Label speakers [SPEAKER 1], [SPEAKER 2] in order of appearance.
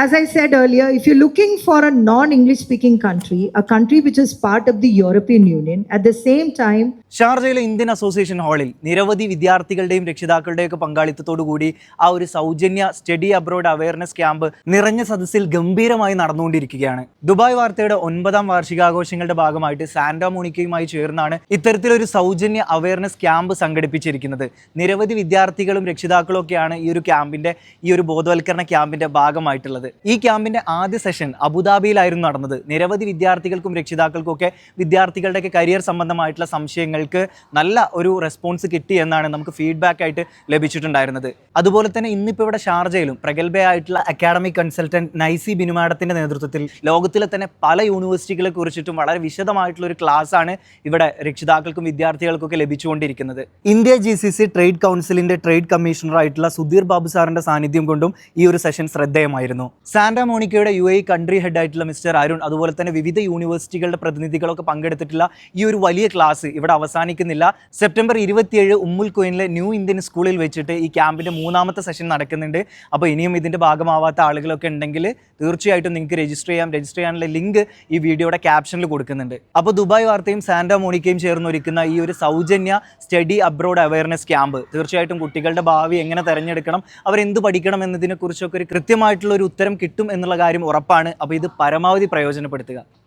[SPEAKER 1] as I said earlier, if you're looking for a non-English speaking country, a country which is part of the European Union, at the same time,
[SPEAKER 2] ഷാർജയിലെ Indian association ഹാളിൽ നിരവധി വിദ്യാർത്ഥികളുടെയും രക്ഷിതാക്കളുടെയും ഒക്കെ പങ്കാളിത്തത്തോടു കൂടി ആ ഒരു സൗജന്യ സ്റ്റഡി അബ്രോഡ് അവയർനെസ് ക്യാമ്പ് നിറഞ്ഞ സദസ്സിൽ ഗംഭീരമായി നടന്നുകൊണ്ടിരിക്കുകയാണ്. ദുബായ് വാർത്തയുടെ 9ാം വാർഷികാഘോഷങ്ങളുടെ ഭാഗമായിട്ട് സാന്റാ മോണിക്കയുമായി ചേർന്നാണ് ഇത്തരത്തിലൊരു സൗജന്യ അവയർനെസ് ക്യാമ്പ് സംഘടിപ്പിച്ചിരിക്കുന്നത്. നിരവധി വിദ്യാർത്ഥികളും രക്ഷിതാക്കളും ഒക്കെയാണ് ഈ ഒരു ക്യാമ്പിന്റെ ഈ ഒരു ബോധവൽക്കരണ ക്യാമ്പിന്റെ ഭാഗമായിട്ടുള്ളത്. ഈ ക്യാമ്പിന്റെ ആദ്യ സെഷൻ അബുദാബിയിലായിരുന്നു നടന്നത്. നിരവധി വിദ്യാർത്ഥികൾക്കും രക്ഷിതാക്കൾക്കും ഒക്കെ വിദ്യാർത്ഥികളുടെ കരിയർ സംബന്ധമായിട്ടുള്ള സംശയങ്ങൾ നല്ല ഒരു റെസ്പോൺസ് കിട്ടി എന്നാണ് നമുക്ക് ഫീഡ്ബാക്ക് ആയിട്ട് ലഭിച്ചിട്ടുണ്ടായിരുന്നത്. അതുപോലെ തന്നെ ഇന്നിപ്പോൾ ഇവിടെ ഷാർജയിലും പ്രഗത്ഭയായിട്ടുള്ള അക്കാഡമിക് കൺസൾട്ടന്റ് നൈസി ബിനുമാഡത്തിന്റെ നേതൃത്വത്തിൽ ലോകത്തിലെ തന്നെ പല യൂണിവേഴ്സിറ്റികളെ കുറിച്ചിട്ടും വളരെ വിശദമായിട്ടുള്ള ഒരു ക്ലാസ് ആണ് ഇവിടെ രക്ഷിതാക്കൾക്കും വിദ്യാർത്ഥികൾക്കും ഒക്കെ ലഭിച്ചുകൊണ്ടിരിക്കുന്നത്. ഇന്ത്യ GCC ട്രേഡ് കൗൺസിലിന്റെ ട്രേഡ് കമ്മീഷണർ ആയിട്ടുള്ള സുധീർ ബാബു സാറിന്റെ സാന്നിധ്യം കൊണ്ടും ഈ ഒരു സെഷൻ ശ്രദ്ധേയമായിരുന്നു. സാന്റാ മോണിക്കയുടെ UAE കൺട്രി ഹെഡ് ആയിട്ടുള്ള മിസ്റ്റർ അരുൺ, അതുപോലെ തന്നെ വിവിധ യൂണിവേഴ്സിറ്റികളുടെ പ്രതിനിധികളൊക്കെ പങ്കെടുത്തിട്ടുള്ള ഈ ഒരു വലിയ ക്ലാസ് ഇവിടെ അവസാനിക്കുന്നില്ല. സെപ്റ്റംബർ 27 ഉമ്മുൽ ഖുവൈനിലെ ന്യൂ ഇന്ത്യൻ സ്കൂളിൽ വെച്ചിട്ട് ഈ ക്യാമ്പിന്റെ 3ാമത്തെ സെഷൻ നടക്കുന്നുണ്ട്. അപ്പോൾ ഇനിയും ഇതിന്റെ ഭാഗമാവാത്ത ആളുകളൊക്കെ ഉണ്ടെങ്കിൽ തീർച്ചയായിട്ടും നിങ്ങൾക്ക് രജിസ്റ്റർ ചെയ്യാനുള്ള ലിങ്ക് ഈ വീഡിയോയുടെ ക്യാപ്ഷനിൽ കൊടുക്കുന്നുണ്ട്. അപ്പോൾ ദുബായ് വാർത്തയും സാന്റാ മോണിക്കയും ചേർന്ന് ഒരുക്കുന്ന ഈ ഒരു സൗജന്യ സ്റ്റഡി അബ്രോഡ് അവയർനെസ് ക്യാമ്പ് തീർച്ചയായിട്ടും കുട്ടികളുടെ ഭാവി എങ്ങനെ തിരഞ്ഞെടുക്കണം, അവരെന്ത് പഠിക്കണം എന്നതിനെ കുറിച്ചൊക്കെ ഒരു കൃത്യമായിട്ടുള്ള ഒരു ഉത്തരം കിട്ടും എന്നുള്ള കാര്യം ഉറപ്പാണ്. അപ്പോൾ ഇത് പരമാവധി പ്രയോജനപ്പെടുത്തുക.